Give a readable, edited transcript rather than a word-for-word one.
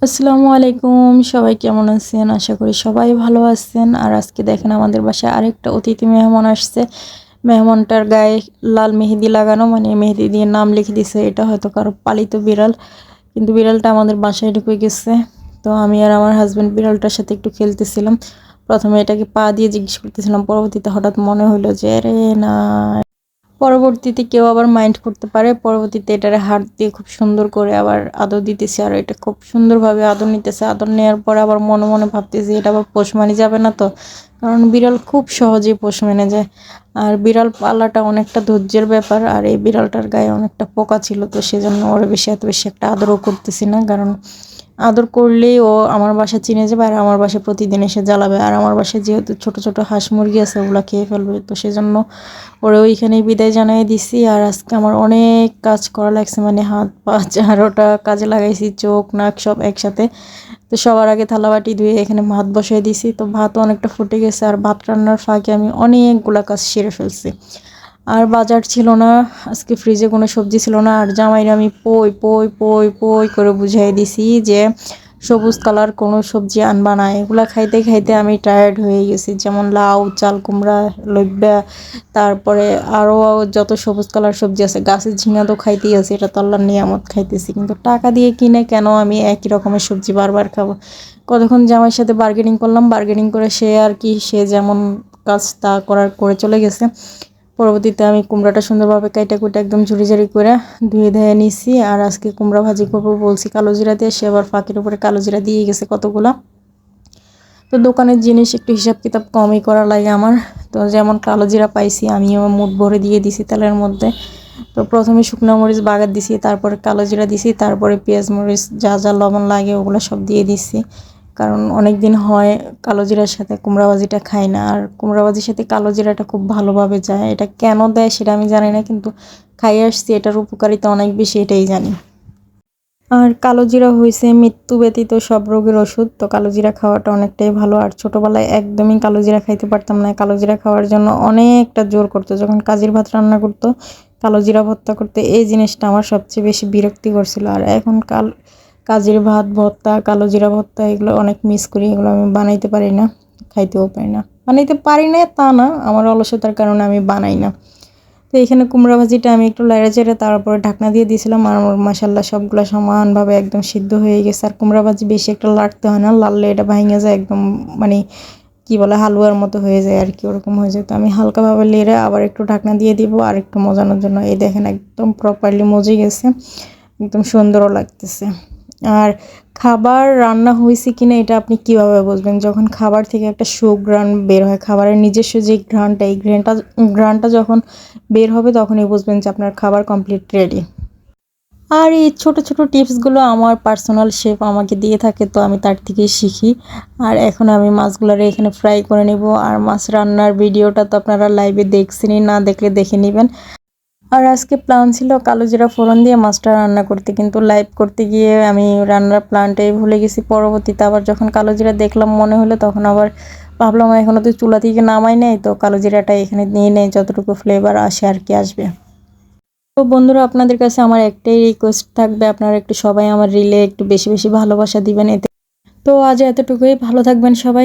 আসসালামু আলাইকুম, সবাই কেমন আছেন? আশা করি সবাই ভালো আছেন। আর আজকে দেখেন আমাদের বাসায় আরেকটা অতিথি মেহমান আসছে। মেহমানটার গায়ে লাল মেহেদি লাগানো, মানে মেহেদি দিয়ে নাম লিখে দিছে। এটা হয়তো কারো পালিত বিড়াল, কিন্তু বিড়ালটা আমাদের বাসায় ঢুকে গেছে। তো আমি আর আমার হাজবেন্ড বিড়ালটার সাথে একটু খেলতেছিলাম। প্রথমে এটাকে পা দিয়ে জিজ্ঞেস করতেছিলাম, পরবর্তীতে হঠাৎ মনে হলো যে আরে না, পরবর্তীতে কেউ আবার মাইন্ড করতে পারে। পরবর্তীতে এটারে হাত দিয়ে খুব সুন্দর করে আবার আদর দিতেছে, আর এটা খুব সুন্দরভাবে আদর নিতেছে। আদর নেওয়ার পরে আবার মনে মনে ভাবতেছি এটা আবার পোষ মানি যাবে না তো, কারণ বিড়াল খুব সহজেই পোষ মেনে যায়। আর বিড়াল পালাটা অনেকটা ধৈর্যের ব্যাপার, আর এই বিড়ালটার গায়ে অনেকটা পোকা ছিল, তো সেজন্য ওরা এত বেশি একটা আদরও করতেছি না। কারণ আদর করলেই ও আমার বাসা চিনে যাবে, আর আমার বাসায় প্রতিদিন এসে জ্বালাবে। আর আমার বাসায় যেহেতু ছোট ছোট হাঁস মুরগি আছে, ওগুলো খেয়ে ফেলবে, তো সেজন্য ওরে ওইখানেই বিদায় জানাই দিছি। আর আজকে আমার অনেক কাজ করা লাগছে, মানে হাত পা 4টা কাজে লাগাইছি, চোখ নাক সব একসাথে। তো সবার আগে থালাবাটি ধুয়ে এখানে ভাত বসাই দিছি। তো ভাতও অনেকটা ফুটে গেছে, আর ভাত রান্নার ফাঁকে আমি অনেকগুলা কাজ সেরে ফেলছি। আর বাজার ছিল না আজকে, ফ্রিজে কোনো সবজি ছিল না। আর জামাইরে আমি পই পই পই পই করে বুঝাই দিছি যে সবুজ কালার কোনো সবজি আনবা না। এগুলা খাইতে খাইতে আমি টায়ার্ড হয়ে গেছি, যেমন লাউ, চাল কুমড়া, লইব্যা, তারপরে আরও যত সবুজ কালার সবজি আছে। গাছের ঝিঙা তো খাইতেই আছে, এটা তো আল্লাহর নিয়ামত, খাইতেছি। কিন্তু টাকা দিয়ে কিনে কেন আমি একই রকমের সবজি বারবার খাবো? কতক্ষণ জামাইয়ের সাথে বার্গেনিং করলাম, বার্গেনিং করে সে আর কি, সে যেমন কাজ তা করে চলে গেছে। পরবর্তীতে আমি কুমড়াটা সুন্দরভাবে কাইটা কুইটা একদম ঝুড়ি ঝুড়ি করে ধুয়ে ধুয়ে নিছি। আর আজকে কুমড়া ভাজি করবো বলছি কালো জিরা দিয়ে, সে আবার ফাঁকের উপরে কালো জিরা দিয়ে গেছে কতগুলা। তো দোকানের জিনিস একটু হিসাব কিতাব কমই করা লাগে আমার। তো যেমন কালো জিরা পাইছি, আমিও মুঠ ভরে দিয়ে দিছি তেলের মধ্যে। তো প্রথমে শুকনো মরিচ বাগার দিছি, তারপরে কালো জিরা দিছি, তারপরে পেঁয়াজ মরিচ যা যা লবণ লাগে ওগুলো সব দিয়ে দিছি। কারণ অনেক দিন হয় কালো জিরার সাথে কুমড়া ভাজিটা খাই না, আর কুমড়া ভাজির সাথে কালো জিরাটা খুব ভালোভাবে যায়। এটা কেন দেয় সেটা আমি জানি না, কিন্তু খাই আসছি, এটার উপকারিতা অনেক বেশি, এটাই জানি। আর কালো জিরা হয়েছে মৃত্যু ব্যতীত সব রোগের ওষুধ। তো কালো জিরা খাওয়াটা অনেকটাই ভালো। আর ছোটোবেলায় একদমই কালো জিরা খাইতে পারতাম না। কালো জিরা খাওয়ার জন্য অনেকটা জোর করতো, যখন কাজির ভাত রান্না করতো, কালো জিরা ভর্তা করতে, এই জিনিসটা আমার সবচেয়ে বেশি বিরক্তি করছিল। আর এখন কাজির ভাত ভর্তা, কালো জিরা ভর্তা এগুলো অনেক মিস করি। এগুলো আমি বানাইতে পারি না, খাইতেও পারি না। বানাইতে পারি না তা না, আমার অলসতার কারণে আমি বানাই না। তো এখানে কুমড়া ভাজিটা আমি একটু লাইড়া চেড়ে তারপরে ঢাকনা দিয়ে দিয়েছিলাম, আর মাশাল্লাহ সবগুলো সমানভাবে একদম সিদ্ধ হয়ে গেছে। আর কুমড়া ভাজি বেশি একটা লাড়তে হয় না, লাড়লে এটা ভেঙে যায় একদম, মানে কি বলে হালুয়ার মতো হয়ে যায় আর কি, ওরকম হয়ে যায়। তো আমি হালকাভাবে লেড়ে আবার একটু ঢাকনা দিয়ে দিব আর একটু মজানোর জন্য। এই দেখেন একদম প্রপারলি মজে গেছে, একদম সুন্দরও লাগতেছে। আর খাবার রান্না হয়েছে কিনা এটা আপনি কিভাবে বুঝবেন? যখন খাবার থেকে একটা সুঘ্রাণ বের হয়, খাবারের নিজস্ব যে ঘ্রাণটা, এই ঘ্রাণটা যখন বের হবে তখনই বুঝবেন যে আপনার খাবার কমপ্লিট রেডি। আর এই ছোট ছোট টিপসগুলো আমার পার্সোনাল শেফ আমাকে দিয়ে থাকে, তো আমি তার থেকেই শিখি। আর এখন আমি মাছগুলোরে এখানে ফ্রাই করে নেব। আর মাছ রান্নার ভিডিওটা তো আপনারা লাইভে দেখছেনই, না দেখলে দেখে নেবেন। আর আজকে প্ল্যান ছিল কালো জিরা ফোড়ন দিয়ে মাছটা রান্না করতে, কিন্তু লাইভ করতে গিয়ে আমি রান্নার প্ল্যানটাই ভুলে গেছি। পরবর্তীতে আবার যখন কালো জিরা দেখলাম মনে হলো, তখন আবার ভাবলাম এখনও তো চুলা থেকে নামাই নেই, তো কালো জিরাটা এখানে নিয়ে নেই, যতটুকু ফ্লেভার আসে আর কি আসবে। তো বন্ধুরা, আপনাদের কাছে আমার একটাই রিকোয়েস্ট থাকবে, আপনারা একটু সবাই আমার রিলে একটু বেশি বেশি ভালোবাসা দিবেন এতে। তো আজ এতটুকুই, ভালো থাকবেন সবাই।